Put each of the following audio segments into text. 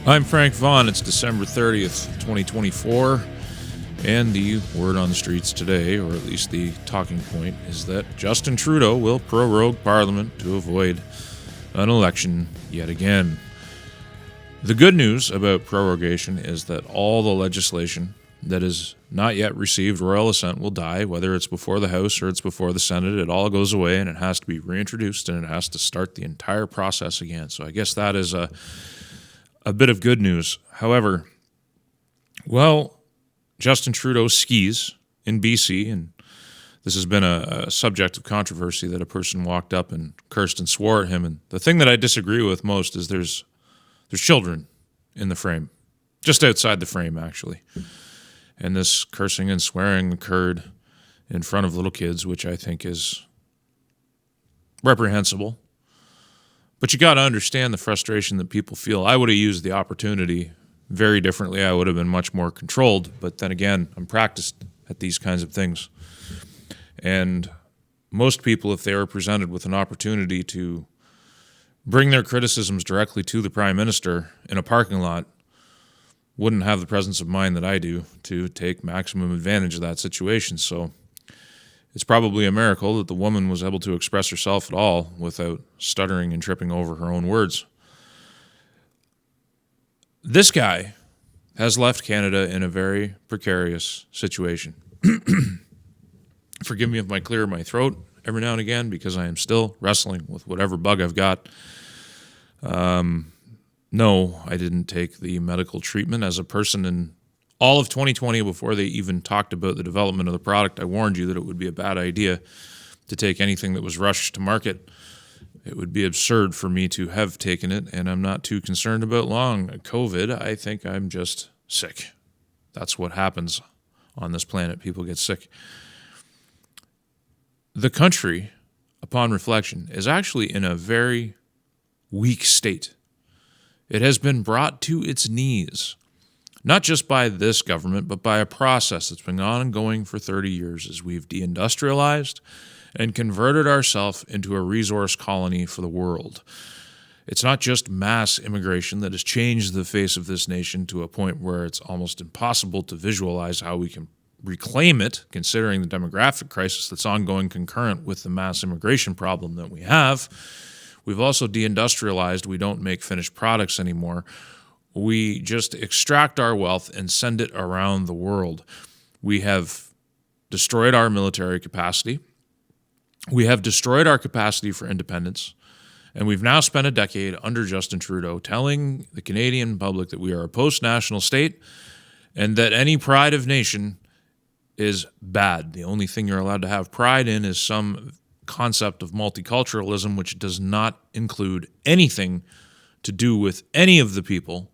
I'm Frank Vaughn. It's December 30th, 2024, and the word on the streets today, or at least the talking point, is that Justin Trudeau will prorogue Parliament to avoid an election yet again. The good news about prorogation is that all the legislation that has not yet received royal assent will die, whether it's before the House or it's before the Senate. It all goes away, and it has to be reintroduced, and it has to start the entire process again. So I guess that is a bit of good news. However, Justin Trudeau skis in BC, and this has been a subject of controversy that a person walked up and cursed and swore at him. And the thing that I disagree with most is there's children in the frame, just outside the frame, actually. And this cursing and swearing occurred in front of little kids, which I think is reprehensible. But you got to understand the frustration that people feel. I would have used the opportunity very differently. I would have been much more controlled. But then again, I'm practiced at these kinds of things. And most people, if they were presented with an opportunity to bring their criticisms directly to the Prime Minister in a parking lot, wouldn't have the presence of mind that I do to take maximum advantage of that situation. So it's probably a miracle that the woman was able to express herself at all without stuttering and tripping over her own words. This guy has left Canada in a very precarious situation. Forgive me if I clear my throat every now and again because I am still wrestling with whatever bug I've got. No, I didn't take the medical treatment. As a person in all of 2020, before they even talked about the development of the product, I warned you that it would be a bad idea to take anything that was rushed to market. It would be absurd for me to have taken it, and I'm not too concerned about long COVID. I think I'm just sick. That's what happens on this planet. People get sick. The country, upon reflection, is actually in a very weak state. It has been brought to its knees, not just by this government, but by a process that's been ongoing for 30 years as we've deindustrialized and converted ourselves into a resource colony for the world. It's not just mass immigration that has changed the face of this nation to a point where it's almost impossible to visualize how we can reclaim it, considering the demographic crisis that's ongoing concurrent with the mass immigration problem that we have. We've also deindustrialized. We don't make finished products anymore. We just extract our wealth and send it around the world. We have destroyed our military capacity. We have destroyed our capacity for independence. And we've now spent a decade under Justin Trudeau telling the Canadian public that we are a post-national state and that any pride of nation is bad. The only thing you're allowed to have pride in is some concept of multiculturalism, which does not include anything to do with any of the people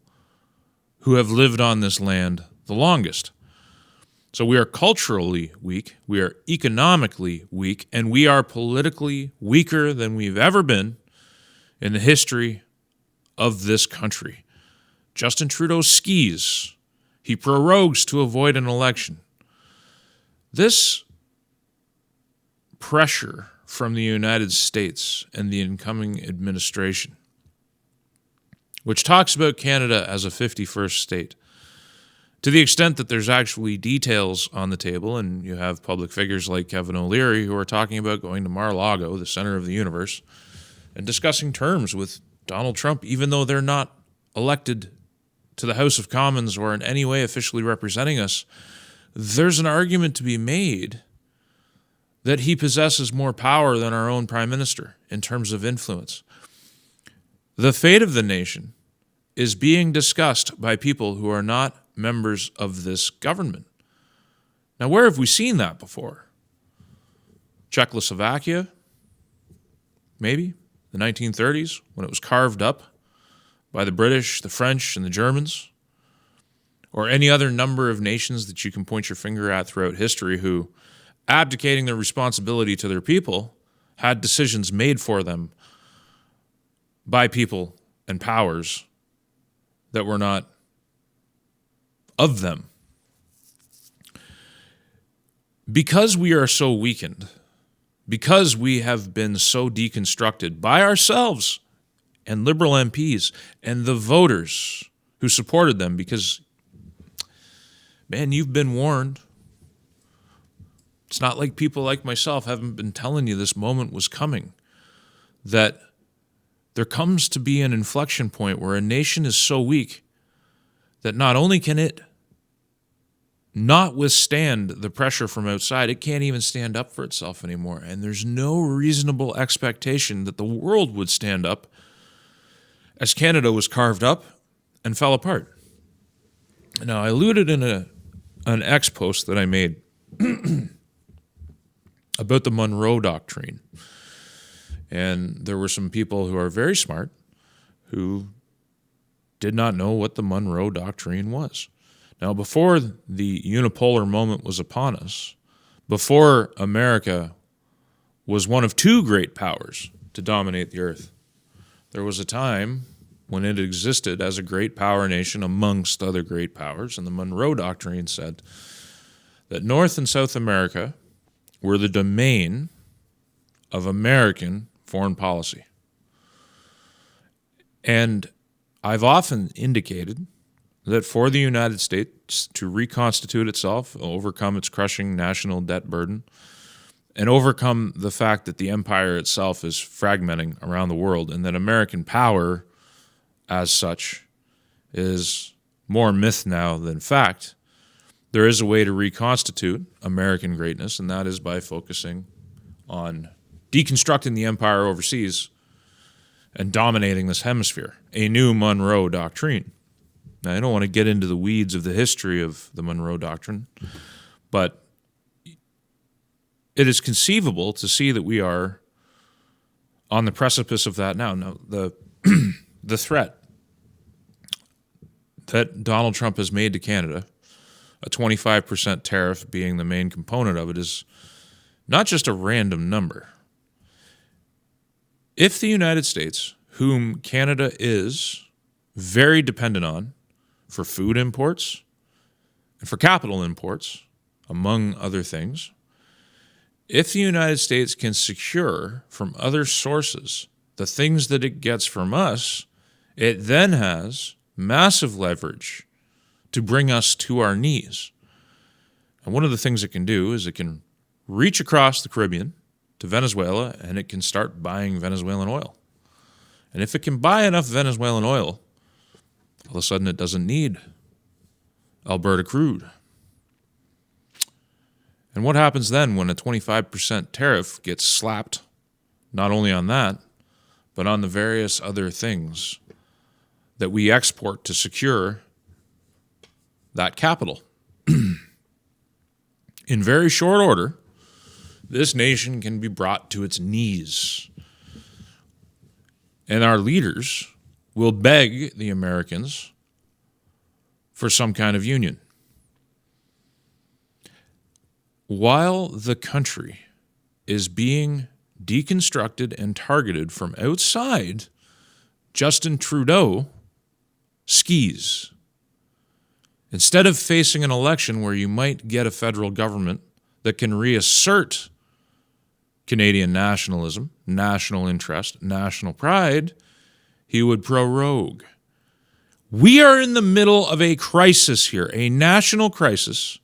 who have lived on this land the longest. So we are culturally weak, we are economically weak, and we are politically weaker than we've ever been in the history of this country. Justin Trudeau skis. He prorogues to avoid an election. This pressure from the United States and the incoming administration, which talks about Canada as a 51st state, to the extent that there's actually details on the table, and you have public figures like Kevin O'Leary who are talking about going to Mar-a-Lago, the center of the universe, and discussing terms with Donald Trump, even though they're not elected to the House of Commons or in any way officially representing us. There's an argument to be made that he possesses more power than our own prime minister in terms of influence. The fate of the nation is being discussed by people who are not members of this government. Now, where have we seen that before? Czechoslovakia, maybe, the 1930s, when it was carved up by the British, the French, and the Germans, or any other number of nations that you can point your finger at throughout history who, abdicating their responsibility to their people, had decisions made for them by people and powers that were not of them. Because we are so weakened, because we have been so deconstructed by ourselves and Liberal MPs and the voters who supported them because, man, you've been warned. It's not like people like myself haven't been telling you this moment was coming, that there comes to be an inflection point where a nation is so weak that not only can it not withstand the pressure from outside, it can't even stand up for itself anymore. And there's no reasonable expectation that the world would stand up as Canada was carved up and fell apart. Now, I alluded in an X post that I made about the Monroe Doctrine. And there were some people who are very smart who did not know what the Monroe Doctrine was. Now, before the unipolar moment was upon us, before America was one of two great powers to dominate the earth, there was a time when it existed as a great power nation amongst other great powers, and the Monroe Doctrine said that North and South America were the domain of American foreign policy. And I've often indicated that for the United States to reconstitute itself, overcome its crushing national debt burden, and overcome the fact that the empire itself is fragmenting around the world, and that American power, as such, is more myth now than fact, there is a way to reconstitute American greatness, and that is by focusing on deconstructing the empire overseas and dominating this hemisphere, a new Monroe Doctrine. Now, I don't want to get into the weeds of the history of the Monroe Doctrine, but it is conceivable to see that we are on the precipice of that now. Now, the threat that Donald Trump has made to Canada, a 25% tariff being the main component of it, is not just a random number. If the United States, whom Canada is very dependent on for food imports and for capital imports, among other things, if the United States can secure from other sources the things that it gets from us, it then has massive leverage to bring us to our knees. And one of the things it can do is it can reach across the Caribbean to Venezuela, and it can start buying Venezuelan oil. And if it can buy enough Venezuelan oil, all of a sudden it doesn't need Alberta crude. And what happens then when a 25% tariff gets slapped, not only on that, but on the various other things that we export to secure that capital? In very short order, this nation can be brought to its knees. And our leaders will beg the Americans for some kind of union. While the country is being deconstructed and targeted from outside, Justin Trudeau skis. Instead of facing an election where you might get a federal government that can reassert Canadian nationalism, national interest, national pride, he would prorogue. We are in the middle of a crisis here, a national crisis.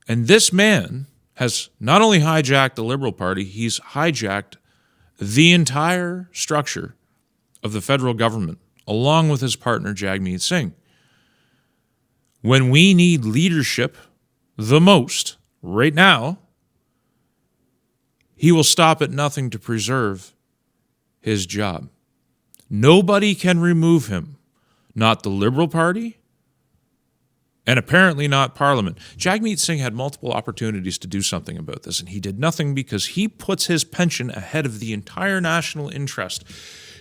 And this man has not only hijacked the Liberal Party, he's hijacked the entire structure of the federal government, along with his partner Jagmeet Singh. When we need leadership the most, right now, he will stop at nothing to preserve his job. Nobody can remove him, not the Liberal Party, and apparently not Parliament. Jagmeet Singh had multiple opportunities to do something about this, and he did nothing because he puts his pension ahead of the entire national interest.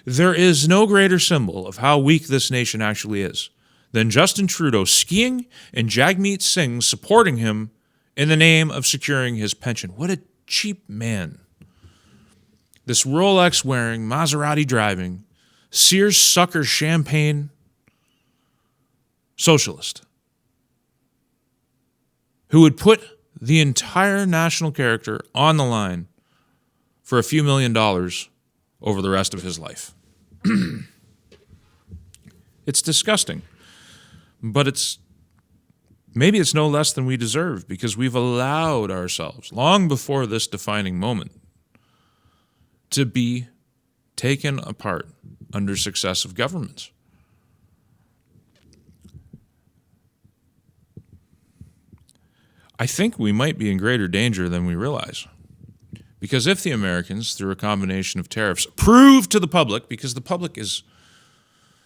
There is no greater symbol of how weak this nation actually is than Justin Trudeau skiing and Jagmeet Singh supporting him in the name of securing his pension. What a cheap man. This Rolex-wearing, Maserati-driving, Sears sucker champagne socialist who would put the entire national character on the line for a few $1 million over the rest of his life. It's disgusting. But maybe it's no less than we deserve, because we've allowed ourselves, long before this defining moment, to be taken apart under successive governments. I think we might be in greater danger than we realize. Because if the Americans, through a combination of tariffs, prove to the public, because the public is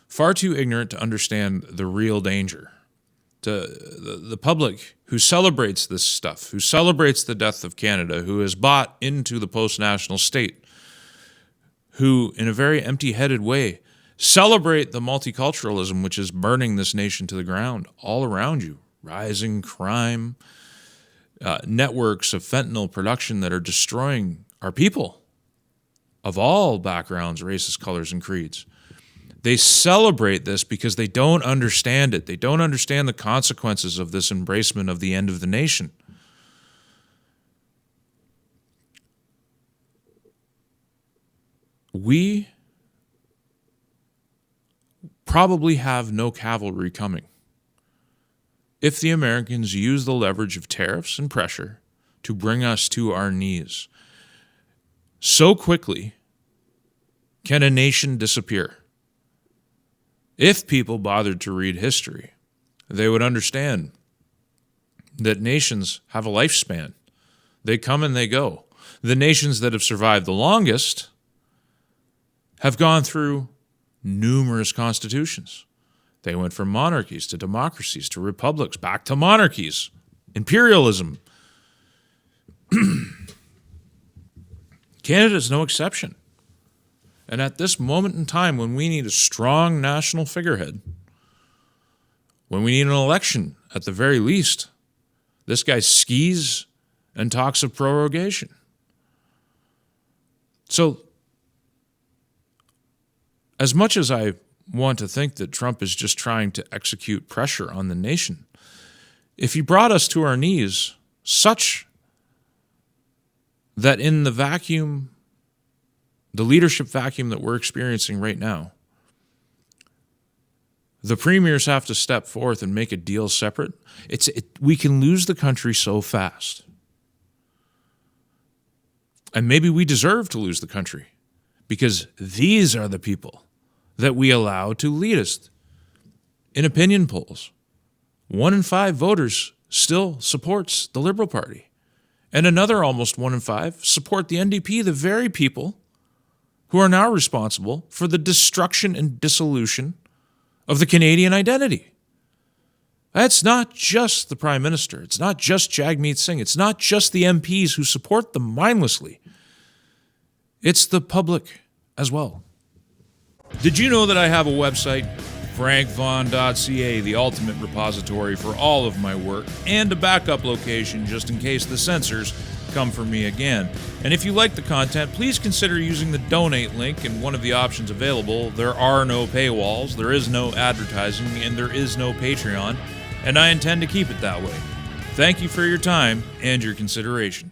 far too ignorant to understand the real danger, to the public who celebrates this stuff, who celebrates the death of Canada, who has bought into the post-national state, who, in a very empty-headed way, celebrate the multiculturalism which is burning this nation to the ground all around you. Rising crime, networks of fentanyl production that are destroying our people of all backgrounds, races, colors, and creeds. They celebrate this because they don't understand it. They don't understand the consequences of this embracement of the end of the nation. We probably have no cavalry coming if the Americans use the leverage of tariffs and pressure to bring us to our knees. So quickly can a nation disappear. If people bothered to read history, they would understand that nations have a lifespan. They come and they go. The nations that have survived the longest have gone through numerous constitutions. They went from monarchies to democracies to republics, back to monarchies, imperialism. Canada is no exception. And at this moment in time, when we need a strong national figurehead, when we need an election at the very least, this guy skis and talks of prorogation. So, as much as I want to think that Trump is just trying to execute pressure on the nation, if he brought us to our knees such that in the vacuum, the leadership vacuum that we're experiencing right now, the premiers have to step forth and make a deal separate, we can lose the country so fast. And maybe we deserve to lose the country, because these are the people that we allow to lead us. In opinion polls, 1 in 5 voters still supports the Liberal Party. And another almost 1 in 5 support the NDP, the very people who are now responsible for the destruction and dissolution of the Canadian identity. That's not just the Prime Minister. It's not just Jagmeet Singh. It's not just the MPs who support them mindlessly. It's the public as well. Did you know that I have a website, frankvaughn.ca, the ultimate repository for all of my work, and a backup location just in case the censors come for me again? And if you like the content, please consider using the donate link in one of the options available. There are no paywalls, there is no advertising, and there is no Patreon, and I intend to keep it that way. Thank you for your time and your consideration.